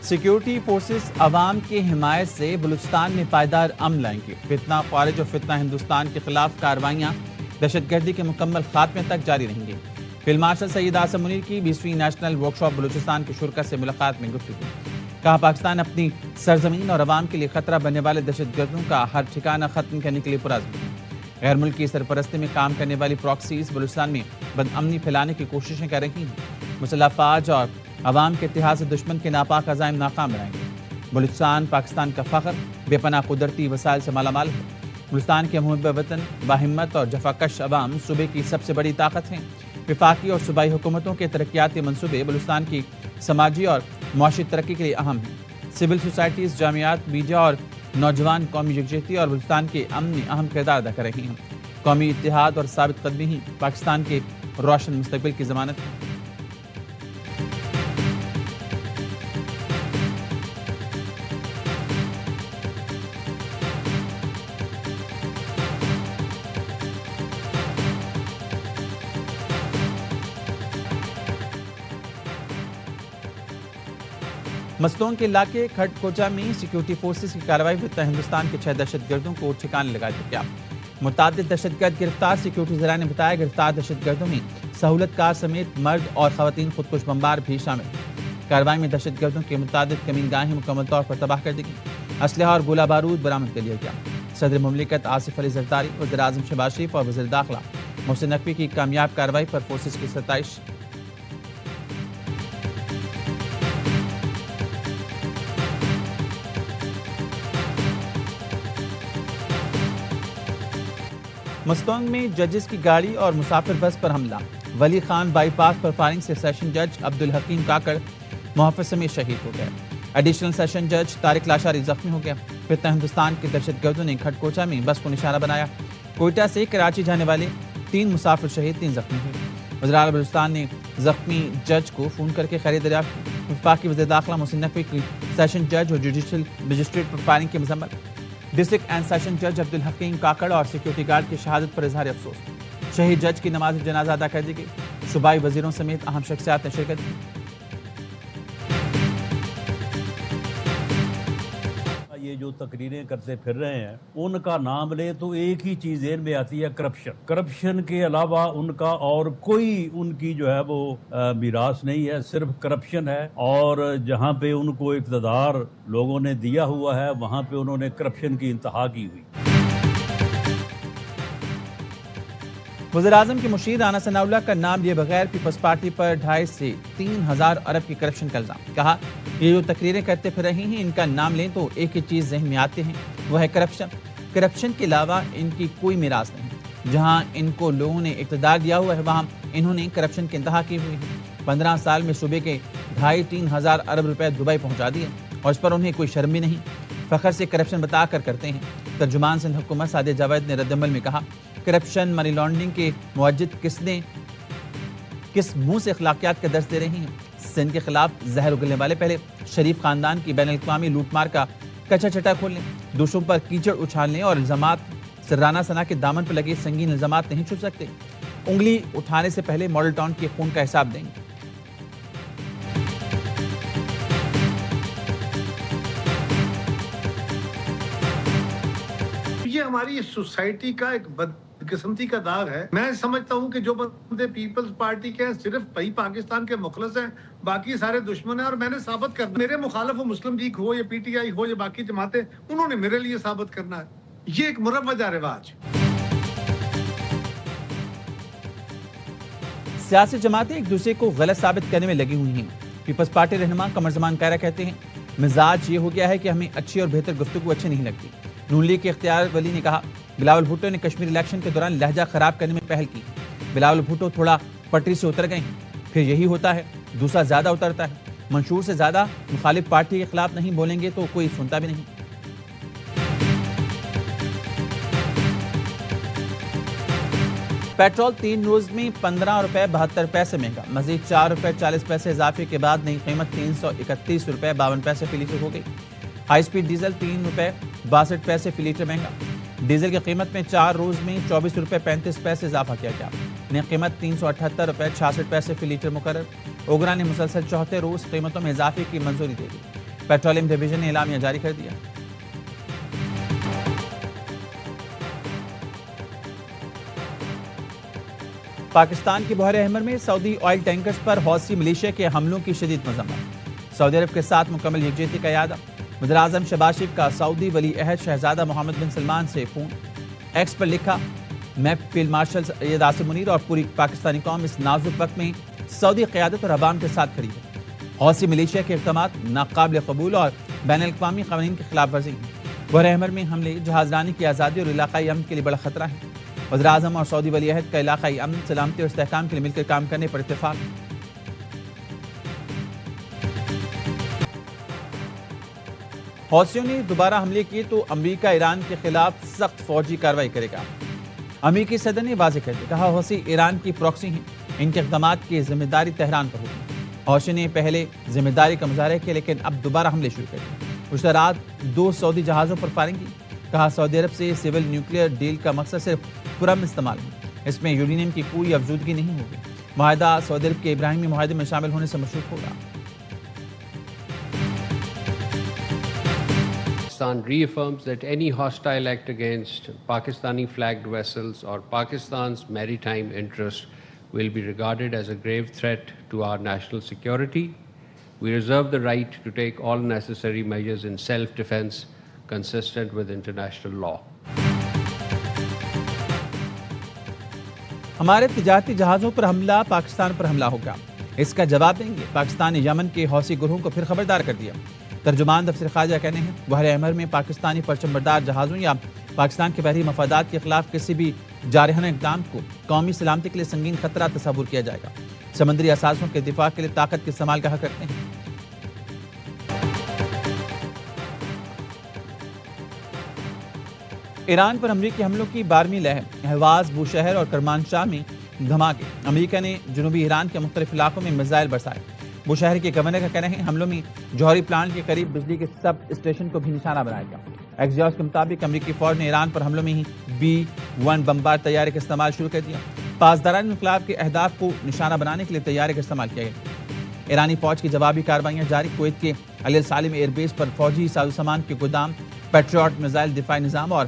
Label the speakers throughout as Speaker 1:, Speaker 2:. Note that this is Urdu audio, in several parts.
Speaker 1: سیکیورٹی فورسز عوام کی حمایت سے بلوچستان میں پائیدار امن لائیں گے۔ فتنہ خارج اور فتنہ ہندوستان کے خلاف کارروائیاں دہشت گردی کے مکمل خاتمے تک جاری رہیں گی۔ فیلڈ مارشل سید آصم منیر کی 20ویں نیشنل ورکشاپ بلوچستان کے شرکا سے ملاقات میں گفتگو۔ کہا پاکستان اپنی سرزمین اور عوام کے لیے خطرہ بننے والے دہشت گردوں کا ہر ٹھکانہ ختم کرنے کے لیے پرعزم ہے۔ غیر ملکی سرپرستی میں کام کرنے والی پراکسیز بلوچستان میں بد امنی پھیلانے کی کوششیں کر رہی ہیں۔ مسلح افواج اور عوام کے اتحاد سے دشمن کے ناپاک عزائم ناکام بنائیں گے۔ بلوچستان پاکستان کا فخر، بے پناہ قدرتی وسائل سے مالا مال ہے۔ بلوچستان کے محب وطن، باہمت اور جفاکش عوام صوبے کی سب سے بڑی طاقت ہیں۔ وفاقی اور صوبائی حکومتوں کے ترقیاتی منصوبے بلوچستان کی سماجی اور معاشی ترقی کے لیے اہم ہیں۔ سول سوسائٹیز، جامعات، میڈیا اور نوجوان قومی یکجہتی اور بلوچستان کے امن میں اہم کردار ادا کر رہے ہیں۔ قومی اتحاد اور ثابت قدمی ہی پاکستان کے روشن مستقبل کی ضمانت ہے۔ مستونگ کے علاقے کھٹ کوچا میں سیکیورٹی فورسز کی کارروائی فتنہ ہندوستان کے 6 دہشت گردوں کو ٹھکانے لگا دیا گیا۔ متعدد دہشت گرد گرفتار۔ سیکیورٹی ذرائع نے بتایا گرفتار دہشت گردوں میں سہولت کار سمیت مرد اور خواتین خودکش بمبار بھی شامل ہیں۔ کارروائی میں دہشت گردوں کے متعدد کمین گاہیں مکمل طور پر تباہ کر دی گئی۔ اسلحہ اور گولہ بارود برآمد کر لیا گیا۔ صدر مملکت آصف علی زرداری، وزیر اعظم شہباز شریف اور وزیر داخلہ محسن نقوی کی کامیاب کارروائی پر فورسز کی ستائش۔ مستونگ میں ججز کی گاڑی اور مسافر بس پر حملہ۔ ولی Khan by pass per firing سے سیشن جج عبدالحکیم کاکڑ محافظ سمیت شہید ہو گئے۔ ایڈیشنل سیشن جج طارق لاشاری زخمی ہو گیا۔ فتنہ ہندوستان کے دہشت گردوں نے کھٹ کوچا میں بس کو نشانہ بنایا۔ کوئٹہ سے کراچی جانے والے 3 مسافر شہید، 3 زخمی ہوئے۔ وزیر اعلیٰ بلوچستان نے زخمی جج کو فون کر کے خیر دریافت کی۔ وفاقی وزیر داخلہ محسن نقوی کی سیشن جج اور جوڈیشل مجسٹریٹ پر فائرنگ کی مذمت۔ ڈسٹرکٹ اینڈ سیشن جج عبدالحکیم کاکڑ اور سیکیورٹی گارڈ کی شہادت پر اظہار افسوس۔ شہید جج کی نماز جنازہ ادا کر دی گئی۔ صوبائی وزیروں سمیت اہم شخصیات نے شرکت کی۔
Speaker 2: یہ جو تقریریں کرتے پھر رہے ہیں ان کا نام لے تو ایک ہی چیز ذہن میں آتی ہے، کرپشن کے علاوہ ان کا اور کوئی ان کی جو ہے وہ میراث نہیں ہے، صرف کرپشن ہے۔ اور جہاں پہ ان کو اقتدار لوگوں نے دیا ہوا ہے وہاں پہ انہوں نے کرپشن کی انتہا کی ہوئی۔
Speaker 1: وزیر اعظم کے مشیر رانا ثناء اللہ کا نام لیے بغیر پیپلز پارٹی پر 2.5 سے 3,000 ارب کی کرپشن کا الزام۔ کہا یہ جو تقریریں کرتے پھر رہی ہیں ان کا نام لیں تو ایک ہی چیز ذہن میں آتے ہیں، وہ ہے کرپشن۔ کرپشن کے علاوہ ان کی کوئی میراث نہیں۔ جہاں ان کو لوگوں نے اقتدار دیا ہوا ہے وہاں انہوں نے کرپشن کی انتہا کی ہوئی ہے۔ 15 سال میں صوبے کے 2.5-3,000 ارب روپے دبئی پہنچا دیے اور اس پر انہیں کوئی شرم بھی نہیں۔ فخر سے کرپشن بتا کر کرتے ہیں۔ ترجمان سندھ حکومت سعدیہ جاوید نے رد عمل میں کہا کرپشن منی لانڈرنگ کے موجد کس منہ سے اخلاقیات کا درس دے رہی ہیں۔ سندھ کے خلاف زہر اگلنے والے پہلے شریف خاندان کی بین الاقوامی لوٹ مار کا کچا چٹا کھول لیں، دوسروں پر کیچڑ اچھالنے اور الزامات سے رانا ثنا کے دامن پر لگے سنگین الزامات نہیں چھپ سکتے۔ انگلی اٹھانے سے پہلے ماڈل ٹاؤن کے خون کا حساب دیں گے۔
Speaker 3: یہ ہماری سوسائٹی کا ایک بدقسمتی کا داغ ہے۔ میں سمجھتا ہوں کہ جو بندے پیپلز پارٹی کے ہیں صرف پاکستان کے مخلص ہیں، باقی سارے دشمن ہیں۔ اور میں نے ثابت کرنا، میرے مخالف وہ مسلم لیگ ہو یا پی ٹی آئی ہو یا باقی جماعتیں، انہوں نے میرے لیے ثابت کرنا ہے۔ یہ ایک مروجہ رواج۔
Speaker 1: سیاسی جماعتیں ایک دوسرے کو غلط ثابت کرنے میں لگی ہوئی ہیں۔ پیپلز پارٹی رہنما قمر زمان کائرہ کہتے ہیں مزاج یہ ہو گیا ہے کہ ہمیں اچھی اور بہتر گفتگو اچھی نہیں لگتی۔ نون لیگ کے اختیار ولی نے کہا بلاول بھٹو نے کشمیر الیکشن کے دوران لہجہ خراب کرنے میں پہل کی۔ بلاول بھٹو تھوڑا پٹری سے اتر گئے ہیں، پھر یہی ہوتا ہے، دوسرا زیادہ اترتا ہے۔ منشور سے زیادہ مخالف پارٹی کے خلاف نہیں بولیں گے تو کوئی سنتا بھی نہیں۔ پیٹرول 3 روز میں 15 روپے 72 پیسے مہنگا، مزید 4 روپے 40 پیسے اضافے کے بعد نئی قیمت 331 روپے 52 پیسے فی لیٹر ہو گئی۔ ہائی سپیڈ ڈیزل 3 روپے 62 پیسے فی لیٹر مہنگا۔ ڈیزل کی قیمت میں 4 روز میں 24 روپے 35 پیسے اضافہ کیا گیا۔ نئی قیمت 378 روپے 66 پیسے فی لیٹر مقرر۔ اوگرا نے مسلسل 74 روز قیمتوں میں اضافے کی منظوری دے دی۔ پیٹرولیم ڈویژن نے اعلامیہ جاری کر دیا۔ پاکستان کی بحر احمر میں سعودی آئل ٹینکرز پر حوثی ملیشیا کے حملوں کی شدید مذمت۔ سعودی عرب کے ساتھ مکمل یکجہتی کا اعادہ۔ وزیر اعظم شہباز شریف کا سعودی ولی عہد شہزادہ محمد بن سلمان سے فون۔ ایکس پر لکھا، میں فیلڈ مارشل سید آصف منیر اور پوری پاکستانی قوم اس نازک وقت میں سعودی قیادت اور عوام کے ساتھ کھڑی ہے۔ حوثی ملیشیا کے اقدامات ناقابل قبول اور بین الاقوامی قوانین کی خلاف ورزی ہیں۔ بحر احمر میں حملے جہاز رانی کی آزادی اور علاقائی امن کے لیے بڑا خطرہ ہے۔ وزیر اعظم اور سعودی ولی عہد کا علاقائی امن، سلامتی اور استحکام کے لیے مل کر کام کرنے پر اتفاق۔ حوثیوں نے دوبارہ حملے کیے تو امریکہ ایران کے خلاف سخت فوجی کارروائی کرے گا۔ امریکی صدر نے واضح کر دیا، کہا حوثی ایران کی پراکسی ہیں، ان کے اقدامات کی ذمہ داری تہران پر ہوگی۔ حوثیوں نے پہلے ذمہ داری کا مظاہرہ کیا لیکن اب دوبارہ حملے شروع کر دیے۔ گزشتہ رات 2 سعودی جہازوں پر فائرنگ کی۔ کہا سعودی عرب سے سول نیوکلیئر ڈیل کا مقصد صرف پرامن استعمال ہے، اس میں یورینیم کی کوئی افزودگی نہیں ہوگی۔ معاہدہ سعودی عرب کے ابراہیمی معاہدے میں شامل ہونے سے مشروط ہوگا۔
Speaker 4: Pakistan reaffirms that any hostile act against Pakistani flagged vessels or Pakistan's maritime interest will be regarded as a grave threat to our national security. We reserve the right to take all necessary measures in self-defense consistent with international law.
Speaker 1: ہمارے تجارتی جہازوں پر حملہ پاکستان پر حملہ ہوگا، اس کا جواب دیں گے۔ پاکستان نے یمن کے حوثی گروہوں کو پھر خبردار کر دیا۔ ترجمان دفتر خارجہ کہنے ہیں، بحر احمر میں پاکستانی پرچم بردار جہازوں یا پاکستان کے بحری مفادات کے خلاف کسی بھی جارحانہ اقدام کو قومی سلامتی کے لیے سنگین خطرہ تصور کیا جائے گا۔ سمندری اثاثوں کے دفاع کے لیے طاقت کے استعمال کا حق رکھتے ہیں۔ ایران پر امریکی حملوں کی 12ویں لہر، اہواز، بوشہر اور کرمانشاہ میں دھماکے۔ امریکہ نے جنوبی ایران کے مختلف علاقوں میں میزائل برسائے۔ بوشہر کے گورنر کا کہنا ہے حملوں میں جوہری پلانٹ کے قریب بجلی کے سب اسٹیشن کو بھی نشانہ بنایا گیا۔ ایکزیوس کے مطابق امریکی فوج نے ایران پر حملوں میں ہی B-1 بمبار طیارے کا استعمال شروع کر دیا۔ پاسداران انقلاب کے اہداف کو نشانہ بنانے کے لیے طیارے کا استعمال کیا گیا۔ ایرانی فوج کی جوابی کارروائیاں جاری۔ کویت کے علی السالم ایئر بیس پر فوجی سازوسامان کے گودام، پیٹریوٹ میزائل دفاعی نظام اور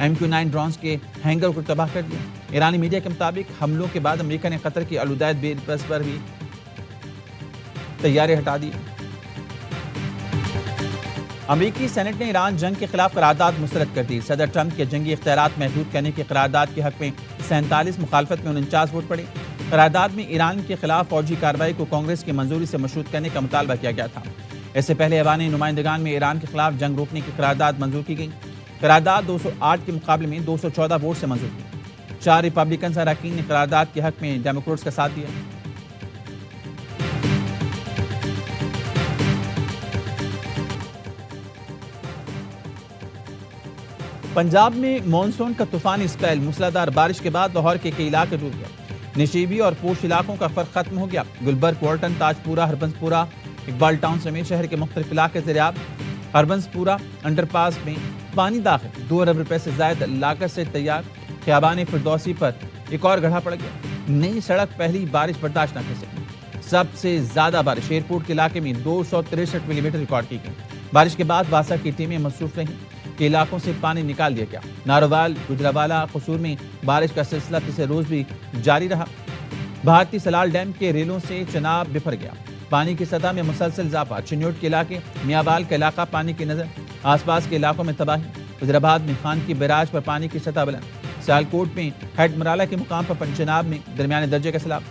Speaker 1: MQ-9 ڈرونز کے ہینگر کو تباہ کر دیا۔ ایرانی میڈیا کے مطابق حملوں کے بعد امریکہ نے قطر کی الوداعد بیس پر بھی طیارے ہٹا دیے۔ امریکی سینٹ نے ایران جنگ کے خلاف قرارداد مسترد کر دی۔ صدر ٹرمپ کے جنگی اختیارات محدود کرنے کی قرارداد کے حق میں 47، مخالفت میں 49 ووٹ پڑے۔ قرارداد میں ایران کے خلاف فوجی کارروائی کو کانگریس کی منظوری سے مشروط کرنے کا مطالبہ کیا گیا تھا۔ اس سے پہلے ایوان نمائندگان میں ایران کے خلاف جنگ روکنے کی قرارداد منظور کی گئی۔ قرارداد 208 کے مقابلے میں 214 ووٹ سے منظور کی۔ 4 ریپبلکنز اراکین نے قرارداد کے حق میں ڈیموکریٹس کا ساتھ دیا۔ پنجاب میں مانسون کا طوفانی اسپیل، موسلادھار بارش کے بعد لاہور کے کئی علاقے ڈوب گئے۔ نشیبی اور پوش علاقوں کا فرق ختم ہو گیا۔ گلبرگ، والٹن، تاج پورہ، ہربنس پورہ، اقبال ٹاؤن سمیت شہر کے مختلف علاقے زیرآب۔ ہربنس پورہ انڈر پاس میں پانی داخل، 2 ارب روپے سے زائد لاگت سے تیار۔ خیابان فردوسی پر ایک اور گڑھا پڑ گیا۔ نئی سڑک پہلی بارش برداشت نہ کر سکی۔ سب سے زیادہ بارش ایئرپورٹ کے علاقے میں 263 ملی میٹر ریکارڈ کی گئی۔ بارش کے بعد واسا کی ٹیمیں مصروف رہیں کہ علاقوں سے پانی نکال دیا گیا۔ ناروال، گجرانوالہ، قصور میں بارش کا سلسلہ تیسرے روز بھی جاری رہا۔ بھارتی سلال ڈیم کے ریلوں سے چناب بفر گیا۔ پانی کی سطح میں مسلسل اضافہ۔ چنیوٹ کے علاقے، میاں کا علاقہ پانی کی نظر، آس پاس کے علاقوں میں تباہی۔ وزیرآباد میں خان کی بیراج پر پانی کی سطح بلند۔ سیالکوٹ میں ہیڈ مرالہ کے مقام پر پنچناب میں درمیانے درجے کا سیلاب۔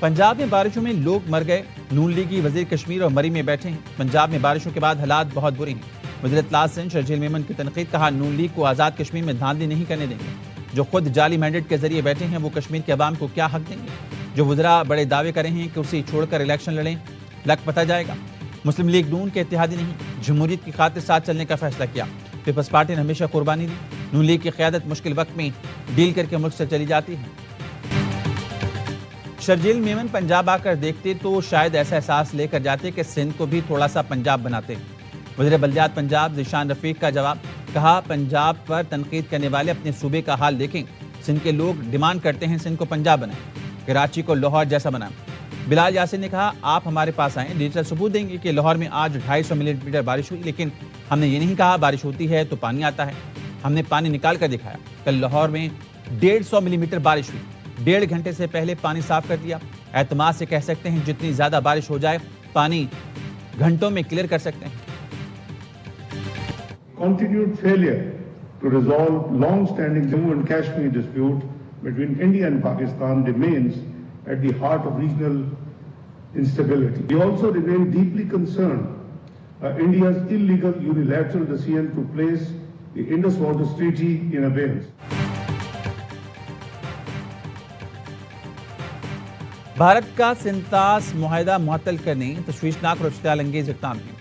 Speaker 1: پنجاب میں بارشوں میں لوگ مر گئے۔ نون لیگی وزیر کشمیر اور مری میں بیٹھے ہیں۔ پنجاب میں بارشوں کے بعد حالات بہت برے ہیں۔ وزیر اطلاع سندھ شرجیل میمن کی تنقید، کہا نون لیگ کو آزاد کشمیر میں دھاندلی نہیں کرنے دیں گے۔ جو خود جعلی مینڈیٹ کے ذریعے بیٹھے ہیں وہ کشمیر کے عوام کو کیا حق دیں گے؟ جو وزراء بڑے دعوے کر رہے ہیں کہ اسے چھوڑ کر الیکشن لڑیں، لگ پتہ جائے گا۔ مسلم لیگ نون کے اتحادی نہیں، جمہوریت کی خاطر ساتھ چلنے کا فیصلہ کیا۔ پیپلز پارٹی نے ہمیشہ قربانی دی۔ نون لیگ کی قیادت مشکل وقت میں ڈیل کر کے ملک سے چلی جاتی ہے۔ شرجیل میمن پنجاب آ کر دیکھتے تو شاید ایسا احساس لے کر جاتے کہ سندھ کو بھی تھوڑا سا پنجاب بناتے۔ وزیر بلدیات پنجاب ذیشان رفیق کا جواب، کہا پنجاب پر تنقید کرنے والے اپنے صوبے کا حال دیکھیں۔ سندھ کے لوگ ڈیمانڈ کرتے ہیں سندھ کو پنجاب بنائیں، کراچی کو لاہور جیسا بنائیں۔ بلال یاسر نے کہا آپ ہمارے پاس آئیں، ڈیجیٹل ثبوت دیں گے کہ لاہور میں آج 250 ملی میٹر بارش ہوئی، لیکن ہم نے یہ نہیں کہا بارش ہوتی ہے تو پانی آتا ہے، ہم نے پانی نکال کر دکھایا۔ کل لاہور میں 150 ملی میٹر بارش ہوئی، 1.5 گھنٹے سے پہلے پانی صاف کر دیا۔ اعتماد سے کہہ سکتے ہیں جتنی زیادہ بارش ہو جائے پانی گھنٹوں میں کلیئر کر سکتے ہیں۔
Speaker 5: Continued failure to resolve long-standing Jammu and Kashmir dispute between India and Pakistan remains at the heart of regional instability. We also remain deeply concerned India's illegal unilateral decision to place the Indus Waters Treaty in abeyance.
Speaker 1: Bharat کا سنتاس معاہدہ معطل کرنے تشویشناک اور اشتعال انگیز اقدام ہے۔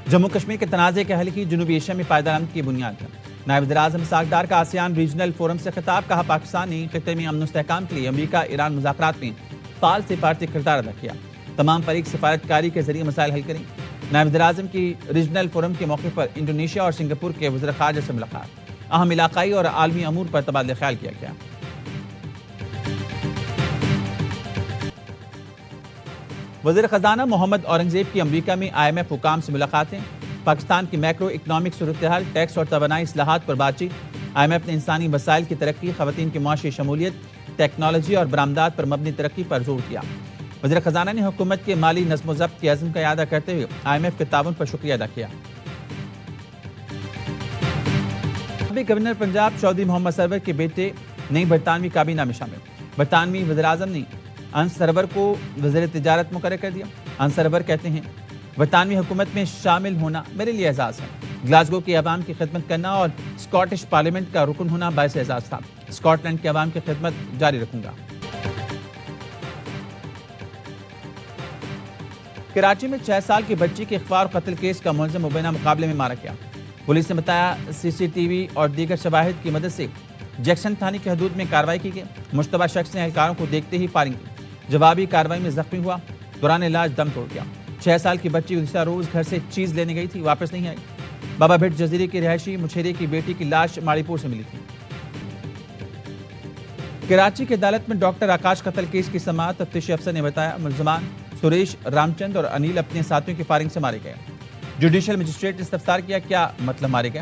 Speaker 1: جموں کشمیر کے تنازع کے حل کی جنوبی ایشیا میں پائیدار امن کی بنیاد ہے۔ نائب وزیر اعظم اسحاق ڈار کا آسیان ریجنل فورم سے خطاب، کہا پاکستان نے خطے میں امن و استحکام کے لیے امریکہ ایران مذاکرات میں فعال سفارتی کردار ادا کیا، تمام فریق سفارتکاری کے ذریعے مسائل حل کریں۔ نائب وزیر اعظم کی ریجنل فورم کے موقع پر انڈونیشیا اور سنگاپور کے وزیر خارجہ سے ملاقات، اہم علاقائی اور عالمی امور پر تبادلہ خیال کیا گیا۔ وزیر خزانہ محمد اورنگزیب کی امریکہ میں IMF حکام سے ملاقاتیں، پاکستان کی میکرو اکنامک صورتحال، ٹیکس اور توانائی اصلاحات پر بات چیت۔ IMF نے انسانی وسائل کی ترقی، خواتین کی معاشی شمولیت، ٹیکنالوجی اور برآمدات پر مبنی ترقی پر زور دیا۔ وزیر خزانہ نے حکومت کے مالی نظم و ضبط کے عزم کا اعادہ کرتے ہوئے IMF کے تعاون پر شکریہ ادا کیا۔ سابق گورنر پنجاب چودھری محمد سرور کے بیٹے نئی برطانوی کابینہ میں شامل۔ برطانوی وزیر اعظم نے انس سرور کو وزیر تجارت مقرر کر دیا۔ انس سرور کہتے ہیں برطانوی حکومت میں شامل ہونا میرے لیے اعزاز ہے، گلاسگو کے عوام کی خدمت کرنا اور اسکاٹش پارلیمنٹ کا رکن ہونا باعث اعزاز تھا، اسکاٹ لینڈ کے عوام کی خدمت جاری رکھوں گا۔ کراچی میں 6 سال کی بچی کے اغوا اور قتل کیس کا ملزم مبینہ مقابلے میں مارا گیا۔ پولیس نے بتایا CCTV اور دیگر شواہد کی مدد سے جیکسن تھانے کی حدود میں کارروائی کی گئی۔ مشتبہ شخص نے اہلکاروں کو دیکھتے ہی فائرنگ کی، جوابی کارروائی میں زخمی ہوا، دوران علاج دم توڑ گیا۔ 6 سال کی بچی گزشتہ روز گھر سے چیز لینے گئی تھی، واپس نہیں آئی۔ بابا بھٹ جزیرے کی رہائشی مچھیرے کی بیٹی کی لاش ماڑی پور سے ملی تھی۔ کراچی کی عدالت میں ڈاکٹر آکاش قتل کیس کی سماعت، تفتیشی افسر نے بتایا ملزمان سریش، رام چند اور انیل اپنے ساتھیوں کی فائرنگ سے مارے گئے۔ جوڈیشل مجسٹریٹ نے استفسار کیا کیا مطلب مارے گئے،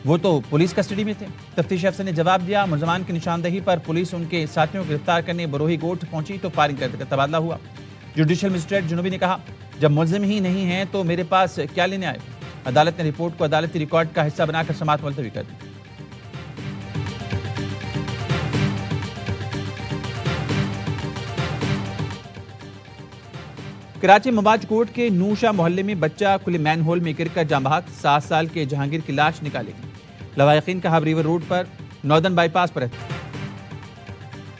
Speaker 1: وہ تو پولیس کسٹڈی میں تھے۔ تفتیشی افسر نے جواب دیا ملزمان کی نشاندہی پر پولیس ان کے ساتھیوں کو گرفتار کرنے بروہی گوٹھ پہنچی تو فائرنگ کا تبادلہ ہوا۔ جوڈیشل مجسٹریٹ جنوبی نے کہا جب ملزم ہی نہیں ہیں تو میرے پاس کیا لینے آئے۔ عدالت نے رپورٹ کو عدالتی ریکارڈ کا حصہ بنا کر سماعت ملتوی کر دی۔ کراچی مواج کوٹ کے نوشا محلے میں بچہ کھلے مین ہول میں گر کر جاں بحق، 7 سال کے جہانگیر کی لاش نکالی گئی۔ لواحقین کا ریور روڈ پر ناردرن بائی پاس پر ہے۔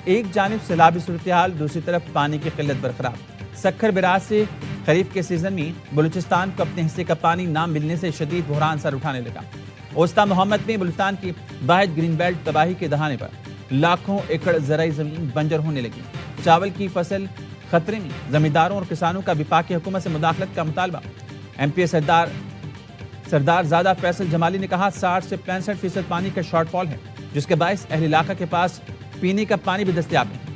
Speaker 1: ایک جانب سیلابی صورتحال، دوسری طرف پانی کی قلت برقرار۔ سکھر براج سے خریف کے سیزن میں بلوچستان کو اپنے حصے کا پانی نہ ملنے سے شدید بحران سر اٹھانے لگا۔ اوسطا محمد میں بلوچستان کی واحد گرین بیلٹ تباہی کے دہانے پر لاکھوں ایکڑ زرعی زمین بنجر ہونے لگی۔ چاول کی فصل خطرے میں، زمینداروں اور کسانوں کا وفاقی حکومت سے مداخلت کا مطالبہ۔ MP سردار زادہ فیصل جمالی نے کہا 60 سے 65% پانی کا شارٹ فال ہے، جس کے باعث اہل علاقہ کے پاس پینے کا پانی بھی دستیاب نہیں۔